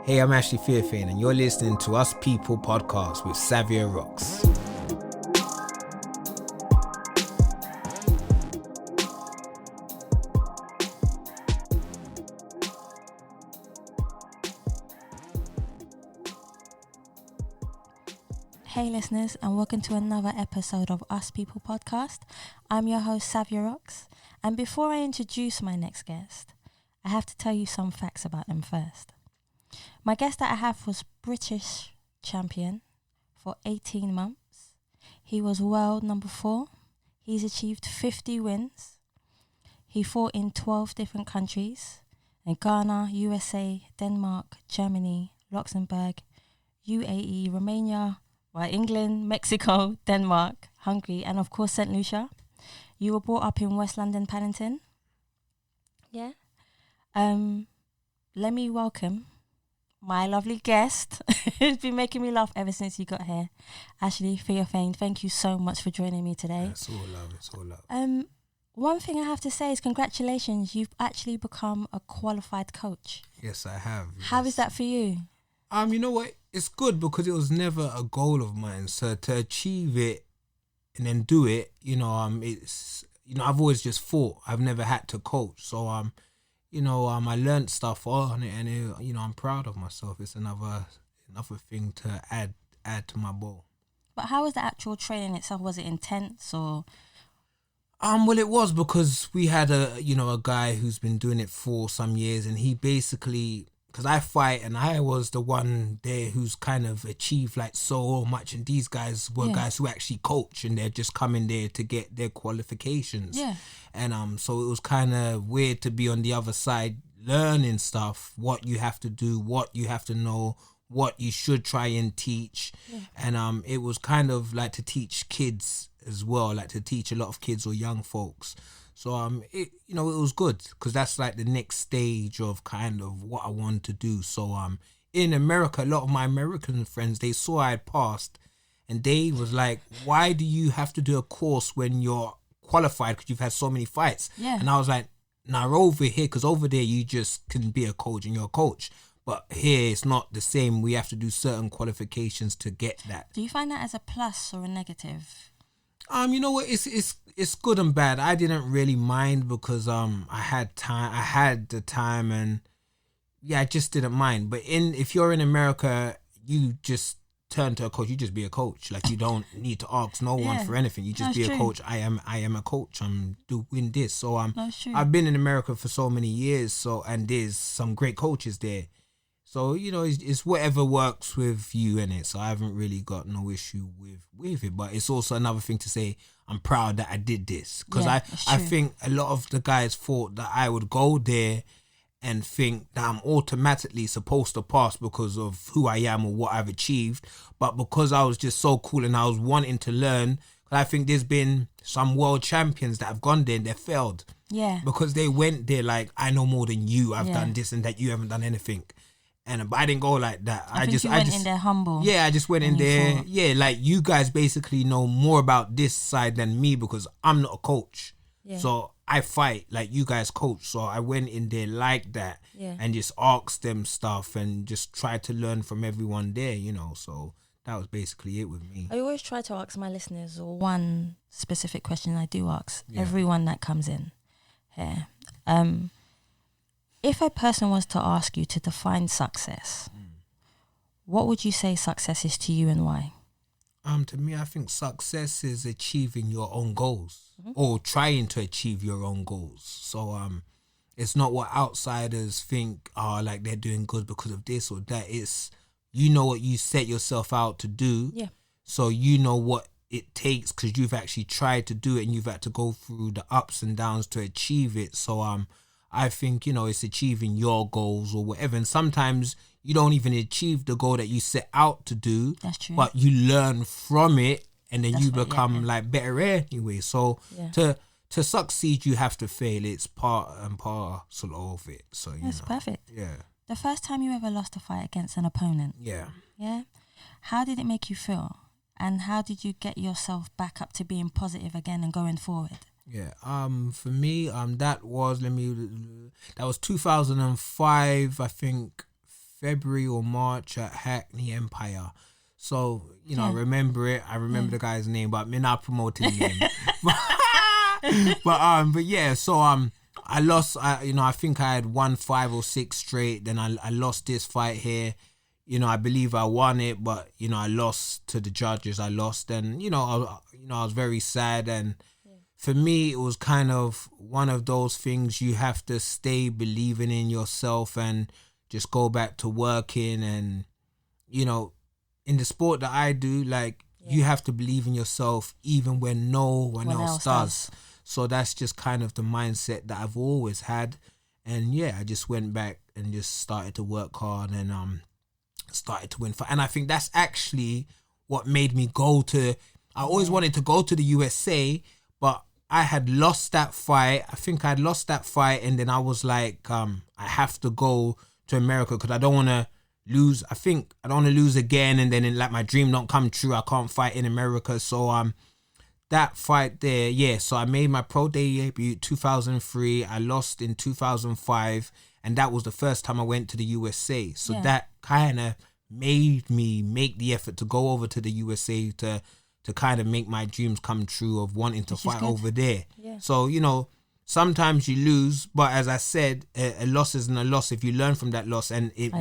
Hey, I'm Ashley Theophane, and you're listening to Us People podcast with Savia Rocks. Hey listeners, and welcome to another episode of Us People podcast. I'm your host Savia Rocks, and before I introduce my next guest, I have to tell you some facts about them first. My guest that I have was British champion for 18 months. He was world number 4. He's achieved 50 wins. He fought in 12 different countries, in Ghana, USA, Denmark, Germany, Luxembourg, UAE, Romania, England, Mexico, Denmark, Hungary, and of course St. Lucia. You were brought up in West London, Paddington. Yeah. Let me welcome my lovely guest, who's been making me laugh ever since you got here, Ashley Theophane. Thank you so much for joining me today. It's all love, it's all love. One thing I have to say is congratulations, you've actually become a qualified coach. Yes, I have. How is that for you? You know what? It's good because it was never a goal of mine. So to achieve it and then do it, it's, I've always just fought. I've never had to coach. So, I learned stuff on it, and I'm proud of myself. It's another thing to add to my bow. But how was the actual training itself? Was it intense or? Well, it was because we had a guy who's been doing it for some years, and he basically, because I fight and I was the one there who's kind of achieved like so much, and these guys were guys who actually coach, and they're just coming there to get their qualifications. Yeah. And so it was kind of weird to be on the other side learning stuff, what you have to do, what you have to know, what you should try and teach. Yeah. And it was kind of like to teach kids as well, like to teach a lot of kids or young folks. So it was good because that's like the next stage of kind of what I wanted to do. So in America, a lot of my American friends, they saw I had passed, and they was like, why do you have to do a course when you're qualified because you've had so many fights? Yeah. And I was like, nah, over here, because over there you just can be a coach and you're a coach. But here it's not the same. We have to do certain qualifications to get that. Do you find that as a plus or a negative? You know what? It's good and bad. I didn't really mind because I had the time, and I just didn't mind. But if you're in America, you just turn to a coach. You just be a coach. Like, you don't need to ask no one for anything. You just be a coach. I am a coach. I'm doing this. So I've been in America for so many years. And there's some great coaches there. So, it's whatever works with you, innit? So I haven't really got no issue with it. But it's also another thing to say, I'm proud that I did this. Because I think a lot of the guys thought that I would go there and think that I'm automatically supposed to pass because of who I am or what I've achieved. But because I was just so cool and I was wanting to learn, I think there's been some world champions that have gone there and they failed. Yeah. Because they went there like, I know more than you. I've done this and that. You haven't done anything. But I didn't go like that. I just went in there humble. Yeah, I just went in there. Fought. Yeah, like you guys basically know more about this side than me because I'm not a coach. Yeah. So I fight like you guys coach. So I went in there like that and just asked them stuff and just tried to learn from everyone there, So that was basically it with me. I always try to ask my listeners one specific question I do ask everyone that comes in here. If a person was to ask you to define success, what would you say success is to you and why? To me, I think success is achieving your own goals or trying to achieve your own goals. So it's not what outsiders think are like they're doing good because of this or that. It's, what you set yourself out to do. Yeah. So what it takes because you've actually tried to do it and you've had to go through the ups and downs to achieve it. So I think, it's achieving your goals or whatever. And sometimes you don't even achieve the goal that you set out to do. That's true. But you learn from it and then you become like better anyway. So to succeed, you have to fail. It's part and parcel of it. So, that's perfect. Yeah. The first time you ever lost a fight against an opponent. Yeah. Yeah. How did it make you feel? And how did you get yourself back up to being positive again and going forward? Yeah. For me, that was 2005. I think February or March at Hackney Empire. So I remember it. I remember the guy's name, but me not promoting him. but yeah. So I lost. I think I had won 5 or 6 straight. Then I lost this fight here. I believe I won it, but I lost to the judges. I lost, and I was very sad. And for me, it was kind of one of those things. You have to stay believing in yourself and just go back to working. And in the sport that I do, you have to believe in yourself even when no one else does. So that's just kind of the mindset that I've always had. And I just went back and just started to work hard and started to win. And I think that's actually what made me go to... I always wanted to go to the USA, but I had lost that fight. I think I had lost that fight, and then I was like, I have to go to America because I don't want to lose. I think I don't want to lose again, and then my dream don't come true. I can't fight in America. So that fight there, so I made my pro debut 2003. I lost in 2005, and that was the first time I went to the USA. So that kind of made me make the effort to go over to the USA to kind of make my dreams come true of wanting to fight over there. Yeah. So, sometimes you lose, but as I said, a loss isn't a loss if you learn from that loss, and it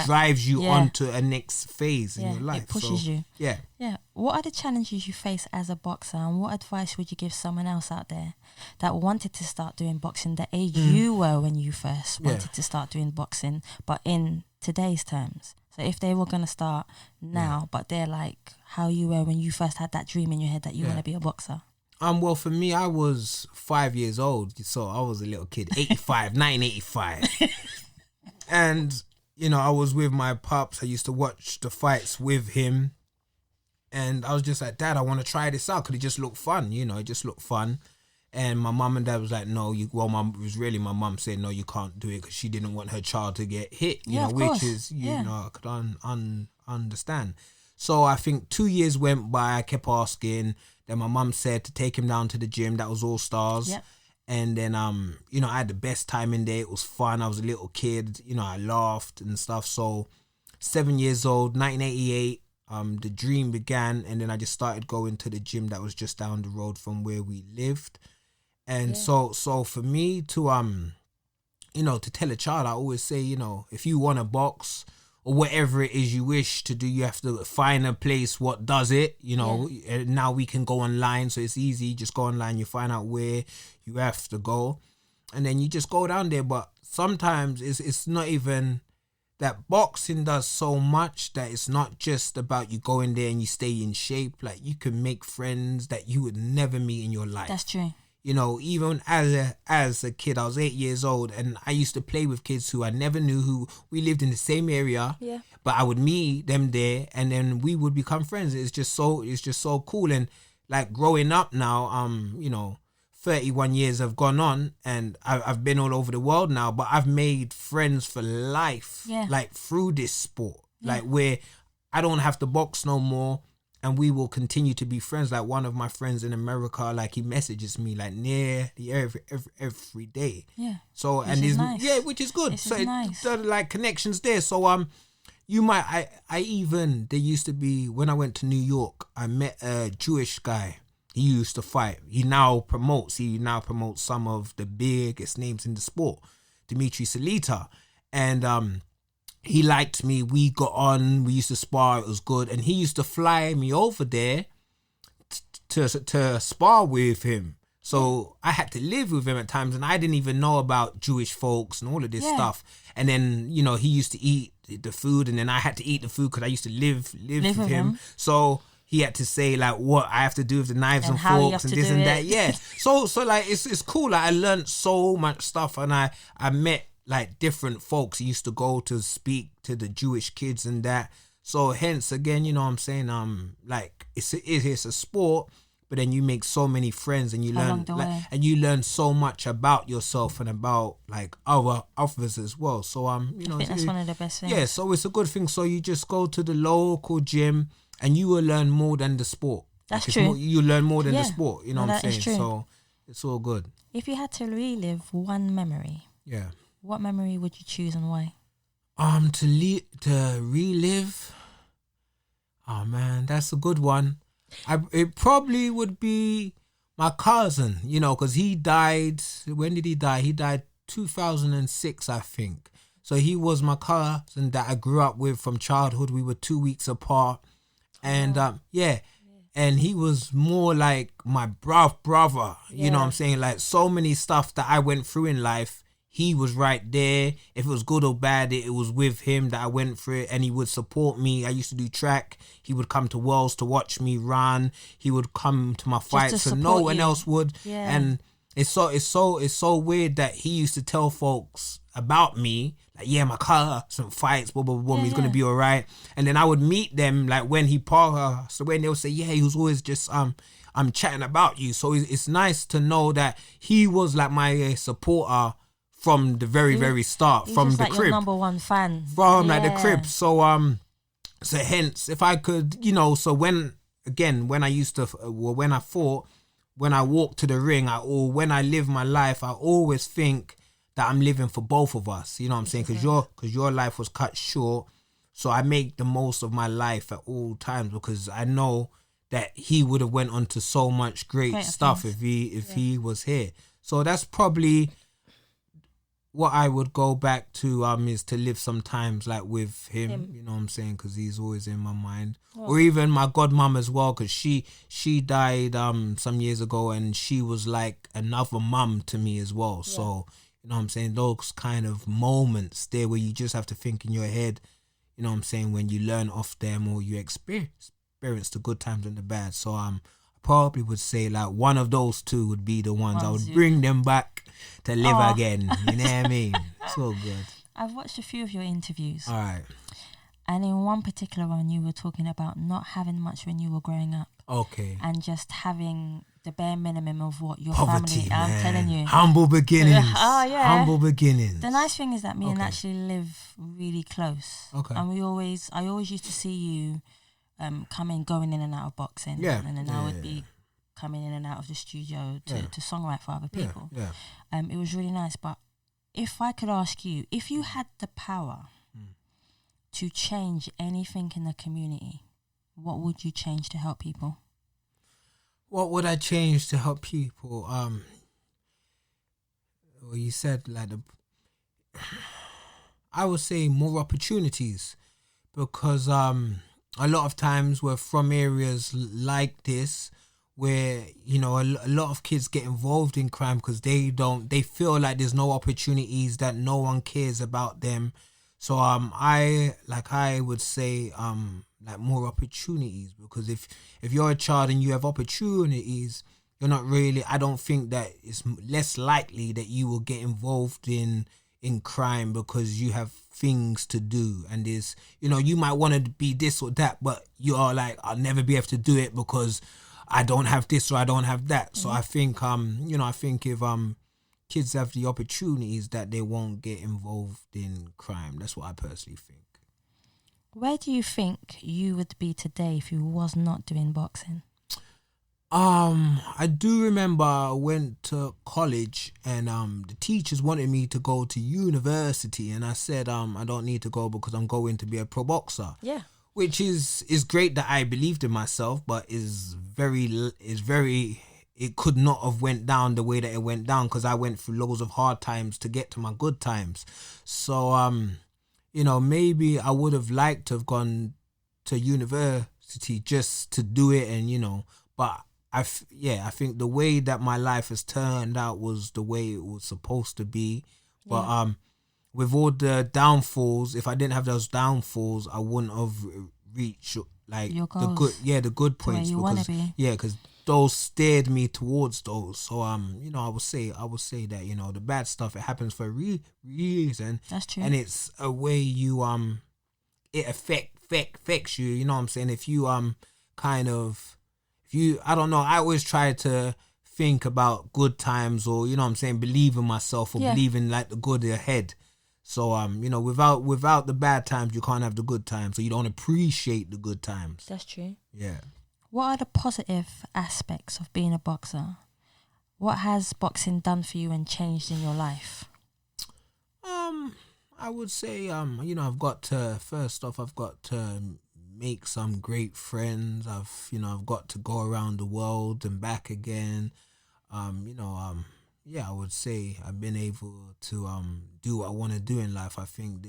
drives you on to a next phase in your life. It pushes you. Yeah. Yeah. What are the challenges you face as a boxer, and what advice would you give someone else out there that wanted to start doing boxing the age you were when you first wanted to start doing boxing, but in today's terms? So if they were going to start now, but they're like how you were when you first had that dream in your head that you want to be a boxer. Well, for me, I was 5 years old, so I was a little kid, 1985. And, I was with my pops. I used to watch the fights with him. And I was just like, Dad, I want to try this out because it just looked fun, it just looked fun. And my mum and dad was like, no, it was really my mum saying, no, you can't do it because she didn't want her child to get hit, which is, I could understand. So I think 2 years went by, I kept asking. Then my mum said to take him down to the gym. That was All Stars. Yep. And then, I had the best time in there. It was fun. I was a little kid. I laughed and stuff. So 7 years old, 1988, the dream began. And then I just started going to the gym that was just down the road from where we lived. And so for me to, to tell a child, I always say, if you want to box or whatever it is you wish to do, you have to find a place what does it, And now we can go online, so it's easy. Just go online, you find out where you have to go, and then you just go down there. But sometimes it's not even that. Boxing does so much that it's not just about you going there and you stay in shape. Like, you can make friends that you would never meet in your life. That's true. Even as a kid, I was 8 years old, and I used to play with kids who I never knew, who we lived in the same area. Yeah. But I would meet them there, and then we would become friends. It's just so cool. And like growing up now, 31 years have gone on, and I've been all over the world now, but I've made friends for life. Yeah. Like through this sport, like where I don't have to box no more. And we will continue to be friends. Like one of my friends in America, like he messages me like nearly every day. Yeah. So which is nice. Which is good. So nice. Like connections there. So I there used to be, when I went to New York, I met a Jewish guy. He used to fight. He now promotes some of the biggest names in the sport, Dimitri Salita, and he liked me. We got on. We used to spar. It was good. And he used to fly me over there to spar with him. So I had to live with him at times. And I didn't even know about Jewish folks and all of this stuff. And then, he used to eat the food. And then I had to eat the food because I used to live with him. So he had to say like what I have to do with the knives and forks and this and that. Yeah. So like it's cool. Like, I learned so much stuff, and I met like different folks. He used to go to speak to the Jewish kids and that. So hence again, I'm saying, like it's a sport, but then you make so many friends and you learn so much about yourself and about like others as well. So I think that's one of the best things. Yeah, so it's a good thing. So you just go to the local gym and you will learn more than the sport. That's true. You learn more than the sport. You know what I'm saying? Is true. So It's all good. If you had to relive one memory, Yeah. what memory would you choose and why? To relive. Oh man, that's a good one. It probably would be my cousin, because he died. When did he die? He died 2006, I think. So he was my cousin that I grew up with from childhood. We were 2 weeks apart, and and he was more like my brother. You know what I'm saying? Like so many stuff that I went through in life. He was right there. If it was good or bad, it was with him that I went through it, and he would support me. I used to do track. He would come to Wells to watch me run. He would come to my fights, so no one else would. Yeah. And it's so weird that he used to tell folks about me, like, yeah, my cousin fights, blah blah blah. He's gonna be all right. And then I would meet them, like when he passed. So when they would say, yeah, he was always just I'm chatting about you. So it's nice to know that he was like my supporter from the very start, from the like crib. Your number one fan. From like the crib. So hence if I could, so when I used to, when I fought, when I walk to the ring, or when I live my life, I always think that I'm living for both of us. You know what I'm saying? Because your life was cut short. So I make the most of my life at all times, because I know that he would have went on to so much great stuff if he was here. So that's probably what I would go back to, is to live sometimes like with him. You know what I'm saying? Because he's always in my mind. Or even my godmum as well, because she died some years ago, and she was like another mum to me as well. So, you know what I'm saying? Those kind of moments there where you just have to think in your head, you know what I'm saying, when you learn off them or you experience the good times and the bad. So I probably would say like one of those two would be the ones I would bring them back to live again. You know what I mean? It's all good. I've watched a few of your interviews. All right. And in one particular one, you were talking about not having much when you were growing up. Okay. And just having the bare minimum of what your Poverty, family... I'm telling you. Humble beginnings. Humble beginnings. The nice thing is that me and Ashley live really close. Okay. And I always used to see you going in and out of boxing. Yeah. And then I would be coming in and out of the studio to songwrite for other people. Yeah. It was really nice. But if I could ask you, if you had the power to change anything in the community, what would you change to help people? What would I change to help people? Well, you said like I would say more opportunities, because a lot of times we're from areas like this where, a lot of kids get involved in crime because they feel like there's no opportunities, that no one cares about them. So I would say like more opportunities, because if you're a child and you have opportunities, you're not really, I don't think that it's less likely that you will get involved in crime, because you have things to do, and there's, you might want to be this or that, but you are like, I'll never be able to do it because I don't have this or I don't have that. So I think I think if kids have the opportunities, that they won't get involved in crime. That's what I personally think. Where do you think you would be today if you was not doing boxing? I do remember I went to college, and the teachers wanted me to go to university, and I said I don't need to go because I'm going to be a pro boxer. Yeah. Which is great that I believed in myself, but it could not have went down the way that it went down, because I went through loads of hard times to get to my good times. So maybe I would have liked to have gone to university just to do it, and but I think the way that my life has turned out was the way it was supposed to be. But with all the downfalls, if I didn't have those downfalls, I wouldn't have reached like the good points, because those steered me towards those. So I would say that the bad stuff, it happens for a reason. That's true. And it's a way you it affects you. You know what I'm saying? If you I don't know, I always try to think about good times, or believe in myself, or believe in like the good ahead. So without the bad times, you can't have the good times, so you don't appreciate the good times. That's true. Yeah. What are the positive aspects of being a boxer? What has boxing done for you and changed in your life? I would say, I've got to, first off, I've got to make some great friends. I've got to go around the world and back again. I would say I've been able to do what I want to do in life. I think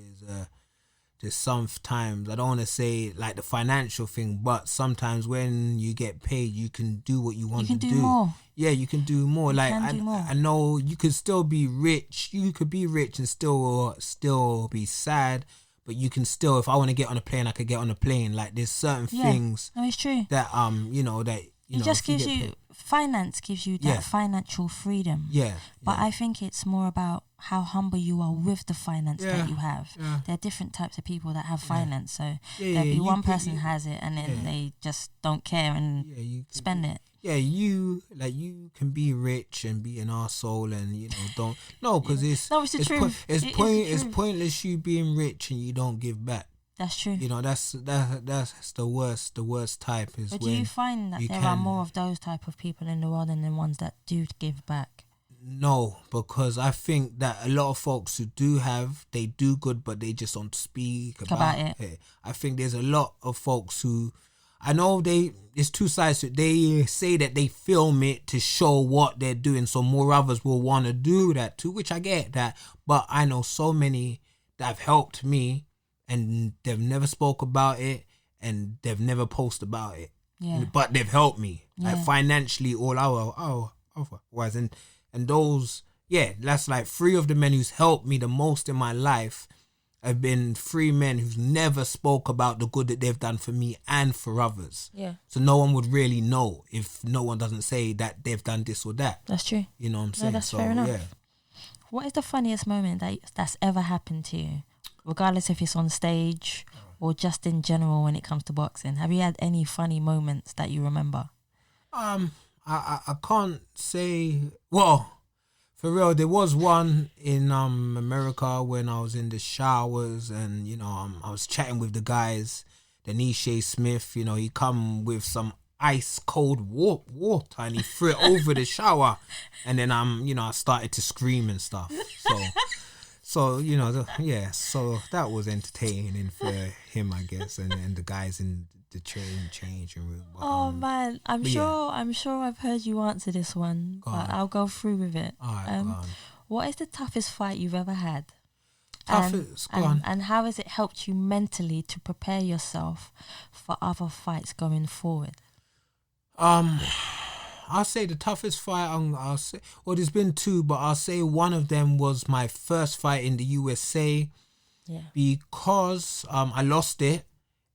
there's sometimes, I don't want to say like the financial thing, but sometimes when you get paid, you can do what you want to do. You can do more. Yeah, you can do more. I know you could still be rich. You could be rich and still be sad, but you can still, if I want to get on a plane, I could get on a plane. Like there's certain things. No, it's true. That It just gives you, finance gives you that financial freedom. Yeah. But I think it's more about how humble you are with the finance that you have. Yeah. There are different types of people that have finance. So there'll be one person has it and then they just don't care and spend it. Yeah, you can be rich and be an arsehole and, don't. No, because it's the truth. It's pointless you being rich and you don't give back. That's true. That's the worst. The worst type is. But do you find that there are more of those type of people in the world than the ones that do give back? No, because I think that a lot of folks who they do good, but they just don't speak about it. I think there's a lot of folks who, I know there's two sides to it. They say that they film it to show what they're doing, so more others will want to do that too, which I get that. But I know so many that have helped me, and they've never spoke about it, and they've never posted about it. Yeah. But they've helped me, like financially, all otherwise. And those, that's like 3 of the men who's helped me the most in my life have been 3 men who's never spoke about the good that they've done for me and for others. Yeah. So no one would really know if no one doesn't say that they've done this or that. That's true. You know what I'm saying? No, that's fair enough. Yeah. What is the funniest moment that's ever happened to you? Regardless if it's on stage or just in general when it comes to boxing. Have you had any funny moments that you remember? I can't say. Well, for real, there was one in America when I was in the showers and I was chatting with the guys. Denisha Smith, he come with some ice cold water and he threw it over the shower, and then I started to scream and stuff. So so that was entertaining for him, I guess, and the guys in the changing room. But, man, I'm sure I've heard you answer this one, but I'll go through with it. All right, go on. What is the toughest fight you've ever had? Go on. And how has it helped you mentally to prepare yourself for other fights going forward? I'll say the toughest fight. There's been 2, but I'll say one of them was my first fight in the USA. Yeah. Because I lost it,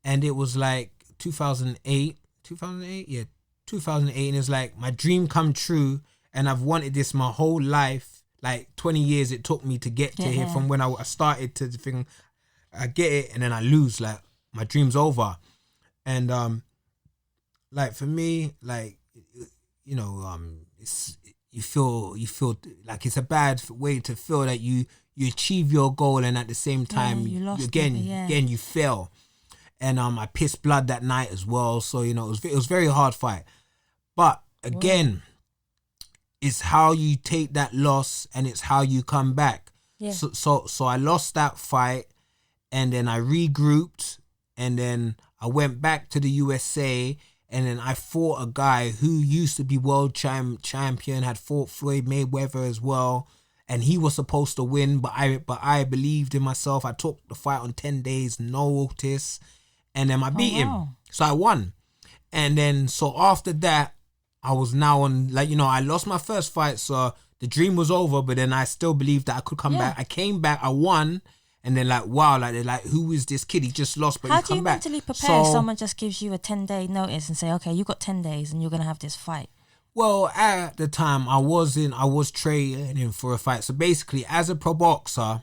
and it was like 2008. 2008, yeah, 2008, and it's like my dream come true, and I've wanted this my whole life. Like 20 years it took me to get to here from when I started to the thing. I get it, and then I lose. Like my dream's over, and like for me, like. You feel like it's a bad way to feel that you achieve your goal and at the same time you fail, and I pissed blood that night as well. So it was very hard fight, but again, it's how you take that loss and it's how you come back. Yeah. So I lost that fight, and then I regrouped, and then I went back to the USA. And then I fought a guy who used to be world champion, had fought Floyd Mayweather as well. And he was supposed to win, but I believed in myself. I took the fight on 10 days notice. And then I beat him. So I won. And then, so after that, I was now on, I lost my first fight. So the dream was over, but then I still believed that I could come back. I came back, I won. And then they're like, who is this kid? He just lost, but how do you mentally prepare if someone just gives you a 10-day notice and say, okay, you got 10 days and you're going to have this fight? Well, at the time, I was training for a fight. So basically, as a pro boxer,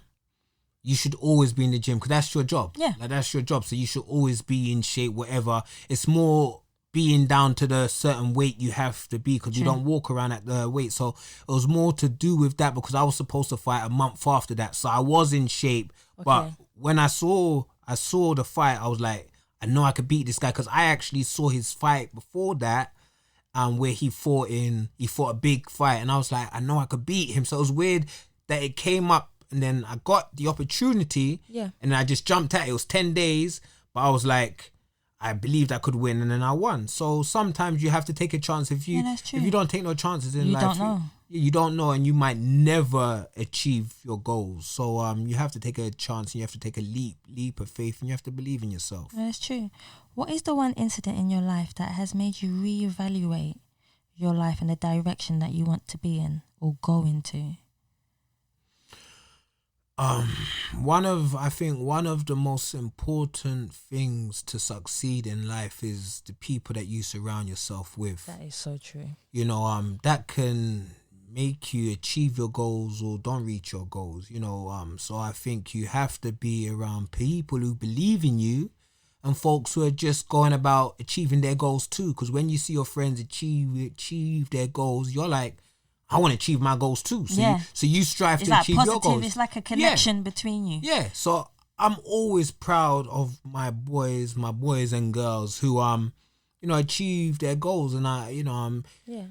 you should always be in the gym because that's your job. Yeah. That's your job. So you should always be in shape, whatever. It's more being down to the certain weight you have to be because you don't walk around at the weight. So it was more to do with that because I was supposed to fight a month after that. So I was in shape. Okay. But when I saw the fight, I was like, I know I could beat this guy because I actually saw his fight before that. where he fought a big fight, and I was like, I know I could beat him. So it was weird that it came up, and then I got the opportunity, and I just jumped at it. It was 10 days, but I was like, I believed I could win, and then I won. So sometimes you have to take a chance. If you don't take no chances in life, you don't know, and you might never achieve your goals. So you have to take a chance, and you have to take a leap of faith, and you have to believe in yourself. That's true. What is the one incident in your life that has made you reevaluate your life and the direction that you want to be in or go into? One of the most important things to succeed in life is the people that you surround yourself with. That is so true. You know, that can make you achieve your goals or don't reach your goals. You know, so I think you have to be around people who believe in you and folks who are just going about achieving their goals too. Because when you see your friends achieve their goals, you're like, I want to achieve my goals too. So you strive to achieve your goals. It's like a connection between you. Yeah. So I'm always proud of my boys and girls who achieve their goals, and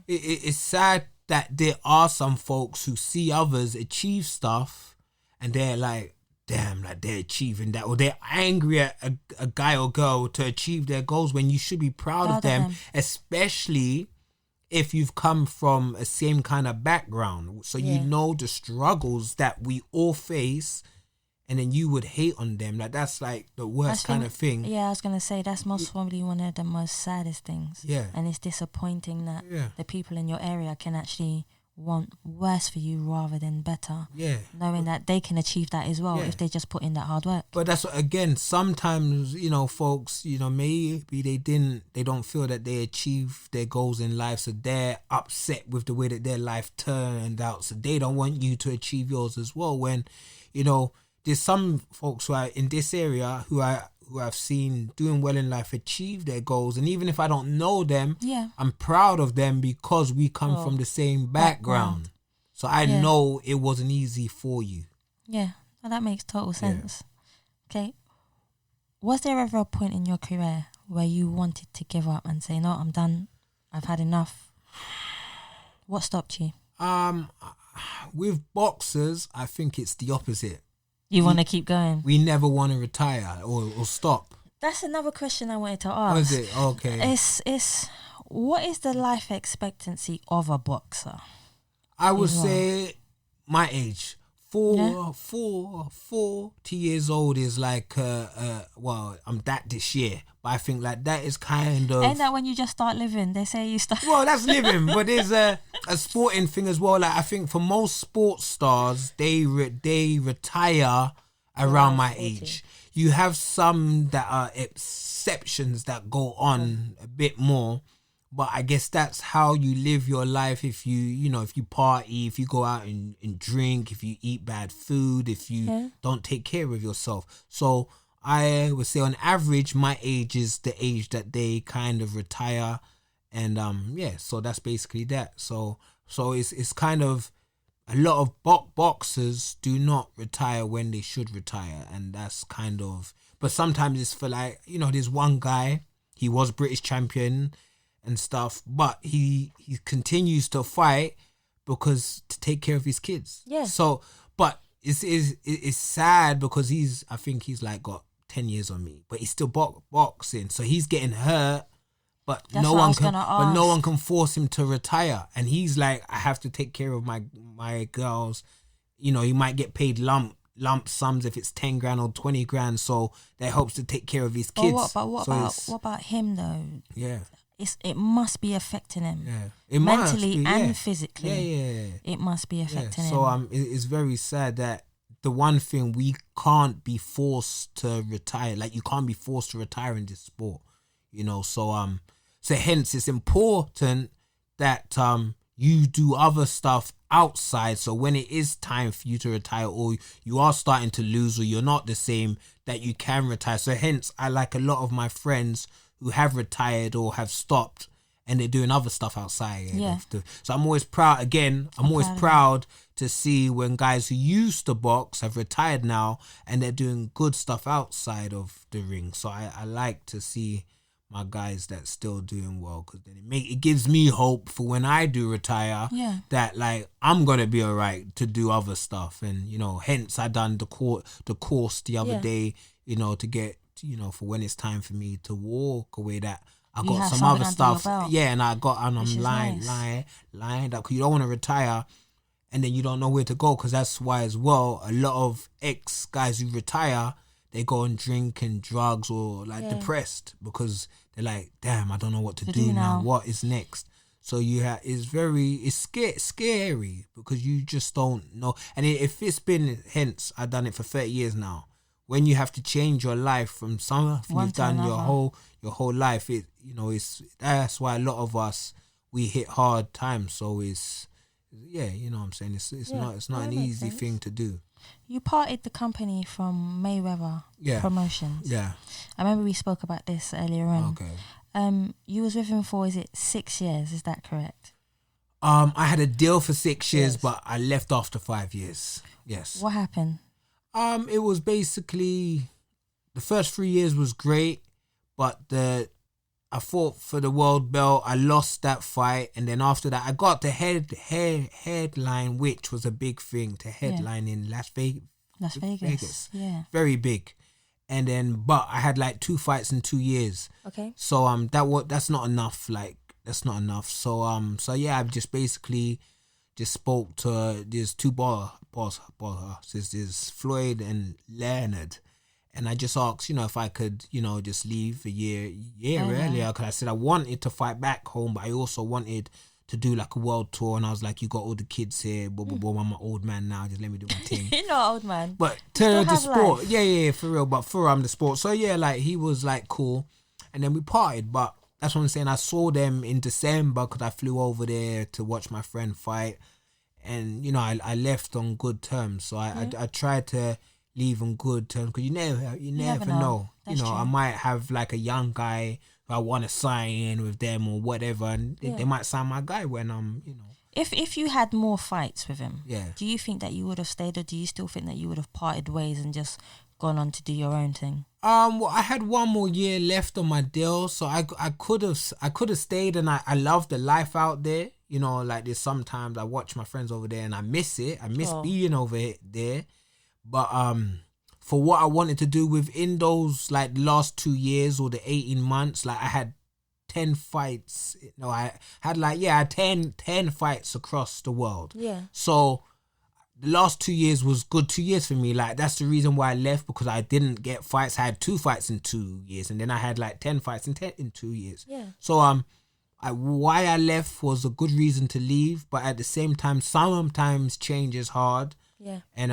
it's sad that there are some folks who see others achieve stuff and they're like, damn, like they're achieving that, or they're angry at a guy or girl to achieve their goals, when you should be proud of them, especially if you've come from a same kind of background. So you know the struggles that we all face, and then you would hate on them. Like, that's like the worst kind of thing. Yeah, I was going to say, that's most probably one of the most saddest things. Yeah. And it's disappointing that the people in your area can actually want worse for you rather than better. Yeah. Knowing that they can achieve that as well if they just put in that hard work. But that's what, again, sometimes, folks, maybe they don't feel that they achieve their goals in life, so they're upset with the way that their life turned out, so they don't want you to achieve yours as well. When, there's some folks who are in this area who I've seen doing well in life achieve their goals, and even if I don't know them, I'm proud of them because we come from the same background. So I know it wasn't easy for you. Yeah, well, that makes total sense. Okay, was there ever a point in your career where you wanted to give up and say, no, I'm done, I've had enough? What stopped you? With boxers, I think it's the opposite. You want to keep going? We never want to retire or stop. That's another question I wanted to ask. Oh, is it? Okay. It's what is the life expectancy of a boxer? I would say my age. 40 years old is like, I'm that this year. But I think like that is kind of... Ain't that when you just start living? They say you start... Well, that's living, but there's a sporting thing as well. Like, I think for most sports stars, they retire around my 40. age. You have some that are exceptions that go on a bit more. But I guess that's how you live your life. If if you party, if you go out and drink, if you eat bad food, if you don't take care of yourself. So I would say on average, my age is the age that they kind of retire. And so that's basically that. So it's kind of a lot of boxers do not retire when they should retire. And that's kind of, but sometimes it's for like, there's one guy, he was British champion and stuff, but he continues to fight because to take care of his kids. Yeah. So, but it's sad because I think he's like got 10 years on me, but he's still boxing. So he's getting hurt, but no one can force him to retire. And he's like, I have to take care of my girls. He might get paid lump sums if it's 10 grand or 20 grand. So that helps to take care of his kids. What about him though? Yeah. It must be affecting him. Yeah. It mentally must be, and physically. Yeah. It must be affecting him. So it's very sad that the one thing we can't be forced to retire. Like, you can't be forced to retire in this sport. So hence it's important that you do other stuff outside. So when it is time for you to retire, or you are starting to lose, or you're not the same, that you can retire. So hence I like a lot of my friends who have retired or have stopped, and they're doing other stuff outside. So I'm always proud. Again, I'm always proud to see when guys who used to box have retired now, and they're doing good stuff outside of the ring. So I like to see my guys that's still doing well, because then it gives me hope for when I do retire. Yeah. That like I'm gonna be alright to do other stuff, and hence I done the course the other day, to get for when it's time for me to walk away. That I You got have some something other under stuff, your belt. yeah, and I'm lined up, because you don't want to retire and then you don't know where to go, because that's why as well a lot of ex guys who retire, they go and drink and drugs or like depressed, because they're like, damn, I don't know what to do now. What is next? So it's scary, because you just don't know. And if it's been, hence I've done it for 30 years now. When you have to change your life from something you've done your whole life, that's why a lot of us, we hit hard times. So it's you know what I'm saying, it's not an easy thing to do. You parted the company from Mayweather Promotions. Yeah. I remember we spoke about this earlier on. Okay. You was with him for, is it 6 years? Is that correct? I had a deal for 6 years, but I left after 5 years. Yes. What happened? It was basically, the first 3 years was great, but I fought for the world belt. I lost that fight, and then after that, I got the headline, which was a big thing, to headline in Las Vegas. Yeah. Very big. And then, but I had like 2 fights in 2 years. Okay. So that's not enough. That's not enough. So I just basically just spoke to these two bosses, there's Floyd and Leonard. And I just asked, if I could, just leave a year earlier, because I said I wanted to fight back home, but I also wanted to do like a world tour. And I was like, you got all the kids here, I'm an old man now, just let me do my thing. You're not old man. But to the sport, yeah, for real. But for the sport, so yeah, like he was like cool, and then we parted. But that's what I'm saying. I saw them in December because I flew over there to watch my friend fight, and I left on good terms. So I tried to leave on good terms, because you never know. That's true. I might have like a young guy who I want to sign with them or whatever, and they might sign my guy when I'm, If you had more fights with him, yeah, do you think that you would have stayed, or do you still think that you would have parted ways and just gone on to do your own thing? Well, I had 1 more year left on my deal, so I could have stayed, and I love the life out there. Like there's sometimes I watch my friends over there and I miss it. I miss being over there. But for what I wanted to do within those like last 2 years or the 18 months, like I had 10 fights. I had 10 fights across the world. Yeah. So the last 2 years was good 2 years for me. Like that's the reason why I left, because I didn't get fights. I had 2 fights in 2 years, and then I had like 10 fights in 2 years. Yeah. So why I left was a good reason to leave, but at the same time, sometimes change is hard. Yeah. And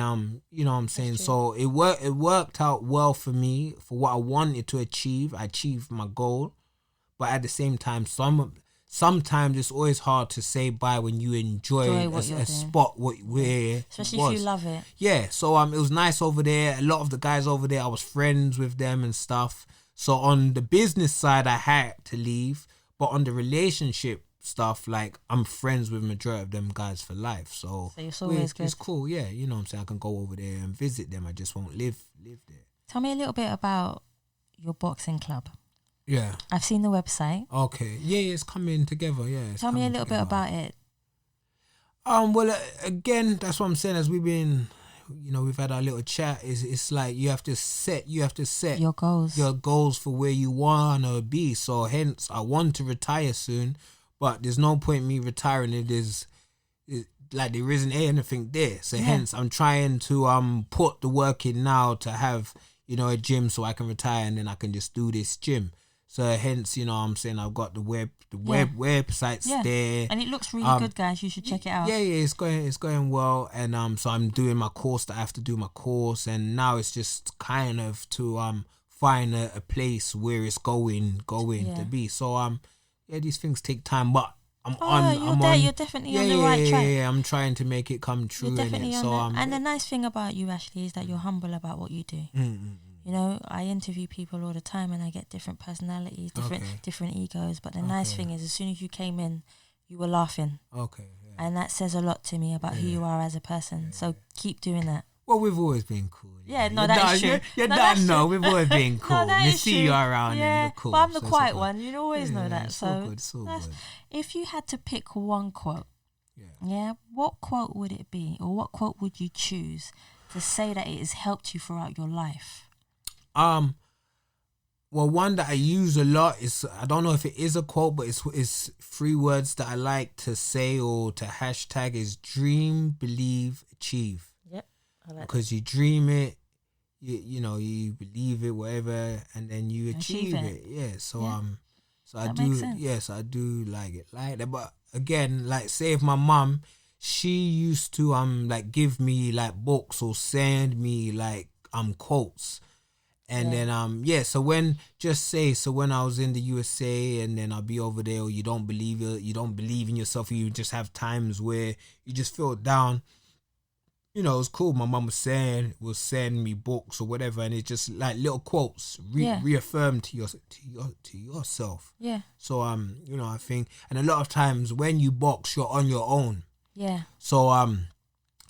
you know what I'm saying? So it worked out well for me for what I wanted to achieve. I achieved my goal. But at the same time, sometimes it's always hard to say bye when you enjoy a spot especially if you love it. Yeah. So it was nice over there. A lot of the guys over there, I was friends with them and stuff. So on the business side, I had to leave. But on the relationship stuff, like I'm friends with majority of them guys for life, so it's always good. It's cool, yeah. You know what I'm saying? I can go over there and visit them. I just won't live there. Tell me a little bit about your boxing club. Yeah, I've seen the website. Okay, yeah, it's coming together. Yeah, tell me a little bit about it. Well, again, that's what I'm saying. As we've been, we've had our little chat. It's like you have to set your goals for where you wanna be. So hence, I want to retire soon. But there's no point me retiring if there isn't anything there. So hence I'm trying to put the work in now to have, a gym so I can retire, and then I can just do this gym. So hence, I'm saying I've got the websites there. And it looks really good, guys. You should check it out. Yeah, it's going well. And so I'm doing my course that I have to do my course, and now it's just kind of to find a place where it's going to be. So these things take time, but you're definitely on the right track. Yeah, I'm trying to make it come true. You're definitely on that. And the nice thing about you, Ashley, is that you're humble about what you do. Mm-hmm. I interview people all the time, and I get different personalities, different egos. But the nice thing is, as soon as you came in, you were laughing. Okay. And that says a lot to me about who you are as a person. So keep doing that. Well, we've always been cool. Yeah, no, that is true. You're done. No, we've always been cool. No, that We is see true. you around Yeah, and we're cool. but I'm the so quiet one. You always know that. It's So all good. It's all good. if you had to pick one quote, Yeah. what quote would it be, or what quote would you choose to say that it has helped you throughout your life? Well, one that I use a lot is, I don't know if it is a quote, but it's 3 words that I like to say or to hashtag is dream, believe, achieve. Yep, I like Because you dream it, you know, you believe it, whatever, and then you achieve it. Yeah. So I that do. makes sense. Yes, I do like it like that. But again, like say if my mum, she used to like give me like books or send me like quotes. And then so when I was in the USA and then I'll be over there, or you don't believe in yourself, or you just have times where you just feel down. You know, it was cool. My mum was send me books or whatever, and it's just like little quotes reaffirm to yourself. Yeah. So you know, I think, and a lot of times when you box, you're on your own. Yeah. So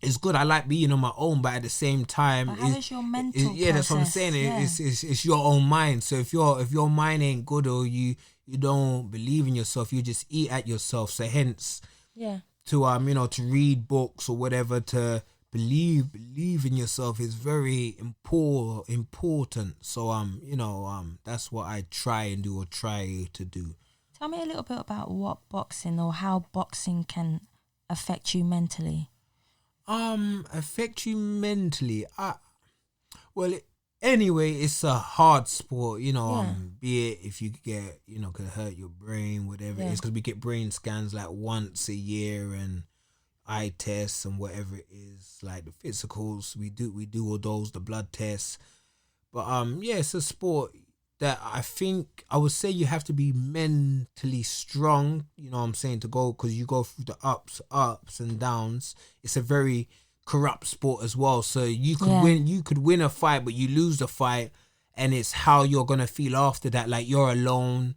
it's good. I like being on my own, but at the same time, But how is your mental that's what I'm process? saying. Yeah. It's your own mind. So if your mind ain't good, or you don't believe in yourself, you just eat at yourself. So hence, to you know, to read books or whatever, to believe in yourself is very important. So you know, that's what I try to do. Tell me a little bit about what boxing, or how boxing can affect you mentally. Affect you mentally. Anyway, it's a hard sport, you know. Be it if you get, you know, could hurt your brain, whatever it is, because we get brain scans like once a year and eye tests and whatever it is, like the physicals. We do all those, the blood tests. But it's a sport that I think I would say you have to be mentally strong, you know what I'm saying, to go, because you go through the ups and downs. It's a very corrupt sport as well. So you could win a fight, but you lose the fight, and it's how you're gonna feel after that. Like you're alone,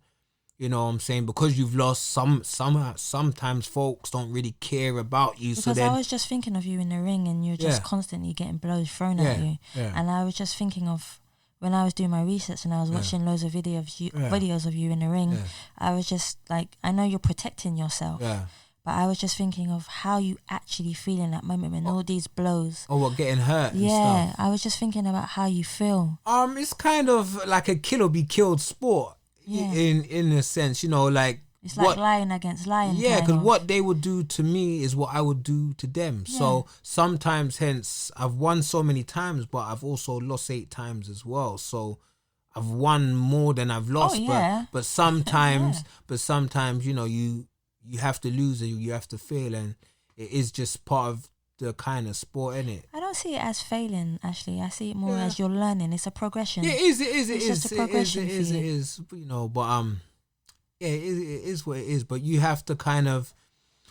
you know what I'm saying, because you've lost. Sometimes folks don't really care about you. Because I was just thinking of you in the ring, and you're just constantly getting blows thrown at you. Yeah. And I was just thinking of, when I was doing my research and I was watching loads of videos of you in the ring, I was just like, I know you're protecting yourself, but I was just thinking of how you actually feel in that moment when all these blows. Oh, what, getting hurt and stuff. I was just thinking about how you feel. It's kind of like a kill or be killed sport in a sense, you know, like. It's like lion against lion. Yeah, because what they would do to me is what I would do to them. Yeah. So sometimes, hence, I've won so many times, but I've also lost 8 times as well. So I've won more than I've lost. But sometimes, you know, you have to lose and you have to fail, and it is just part of the kind of sport, isn't it? I don't see it as failing, Ashley. I see it more as you're learning. It's a progression. Yeah, it is. It's just a progression for you. It is. You know, but yeah, it is what it is. But you have to kind of,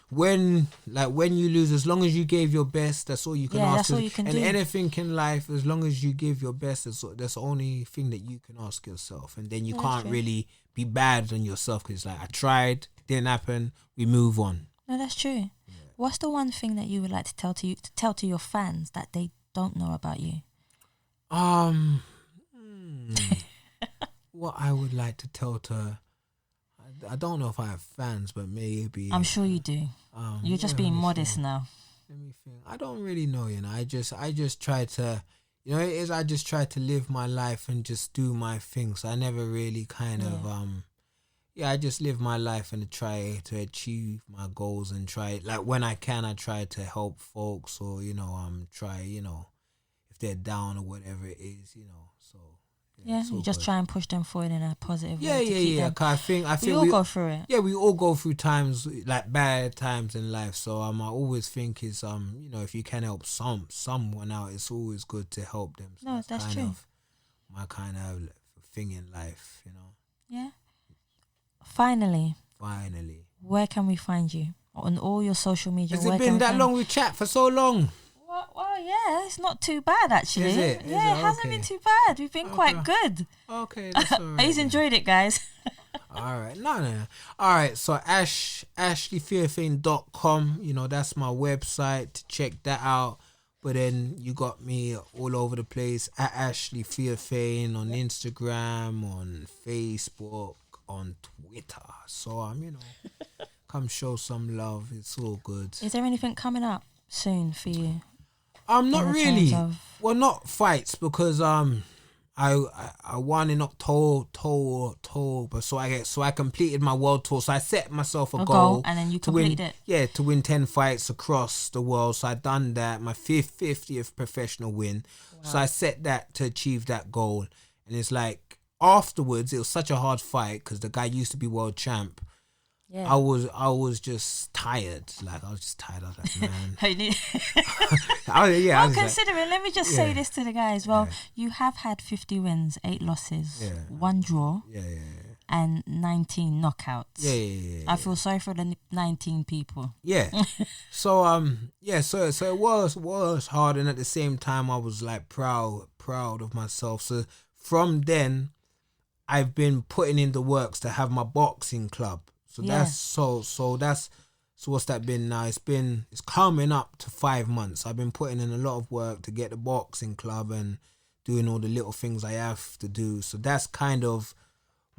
when you lose, as long as you gave your best, that's all you can ask. That's all you can do. And anything in life, as long as you give your best, that's the only thing that you can ask yourself. And then you can't really be bad on yourself, because like, I tried, didn't happen, we move on. No, that's true. Yeah. What's the one thing that you would like to tell to your fans that they don't know about you? What I would like to tell to, I don't know if I have fans, but maybe. I'm sure you do. You're just being modest now. Let me think. I don't really know, you know. I just try to, you know, I just try to live my life and just do my things. I never really kind of, I just live my life and try to achieve my goals, and try, like when I can, I try to help folks, or, you know, try, you know, if they're down or whatever it is, you know, so. Yeah, you just try and push them forward in a positive way. Yeah. Cause I think we all go through it. Yeah, we all go through times, like bad times in life. So I always think is you know, if you can help someone out, it's always good to help them. So no, that's true. My kind of thing in life, you know. Yeah. Finally. Where can we find you on all your social media? Has it been that long? We chat for so long. Well, yeah, it's not too bad actually. Is it? It hasn't been too bad. We've been quite good. Okay, that's all right. He's enjoyed it, guys. All right, no. All right, so ashleytheophane.com, you know, that's my website. To check that out. But then you got me all over the place at Ashley Theophane on Instagram, on Facebook, on Twitter. So come show some love. It's all good. Is there anything coming up soon for you? Not really. Well, not fights because I won in October, so I completed my world tour. So I set myself a goal, and then you completed it. Yeah, to win 10 fights across the world. So I done that, my 50th professional win. Wow. So I set that to achieve that goal, and it's like afterwards it was such a hard fight because the guy used to be world champ. Yeah. I was just tired. Like I was just tired. I was like, man. Considering, let me just say this to the guys. Well, you have had 50 wins, 8 losses, 1 draw, and 19 knockouts. Yeah. I feel sorry for the 19 people. Yeah. So so it was hard, and at the same time I was like proud of myself. So from then, I've been putting in the works to have my boxing club. So that's what's that been now? It's coming up to 5 months. I've been putting in a lot of work to get the boxing club and doing all the little things I have to do. So that's kind of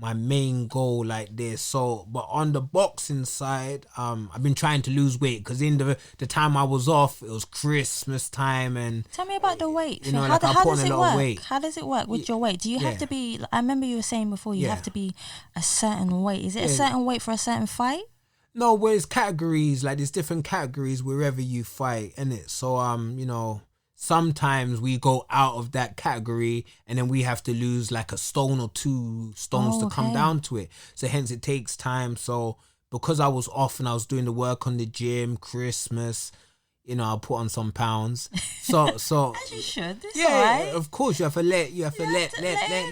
my main goal like this. So, but on the boxing side, I've been trying to lose weight because in the time I was off, it was Christmas time. And tell me about the weight. How does it work? How does it work with your weight? Do you have to be? I remember you were saying before you have to be a certain weight. Is it a certain weight for a certain fight? No, well, it's categories. Like there's different categories wherever you fight, innit? So sometimes we go out of that category and then we have to lose like a stone or 2 stones to come down to it. So hence it takes time. So because I was off and I was doing the work on the gym, Christmas, I put on some pounds. So as you should. It's all right. Of course you have to let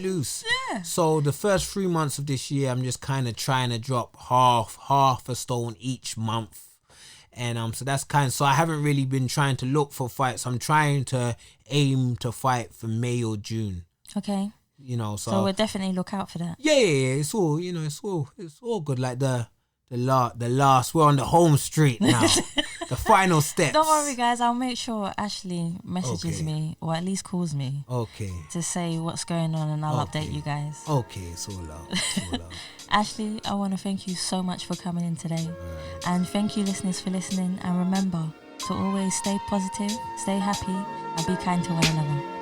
loose. Yeah. So the first 3 months of this year, I'm just kind of trying to drop half a stone each month. And so that's so I haven't really been trying to look for fights. I'm trying to aim to fight for May or June. Okay. So we'll definitely look out for that. Yeah. It's all, it's all good. Like the last, we're on the home street now. The final steps. Don't worry, guys. I'll make sure Ashley messages me or at least calls me. Okay. To say what's going on, and I'll update you guys. Okay, it's all love. Ashley, I want to thank you so much for coming in today. And thank you, listeners, for listening. And remember to always stay positive, stay happy, and be kind to one another.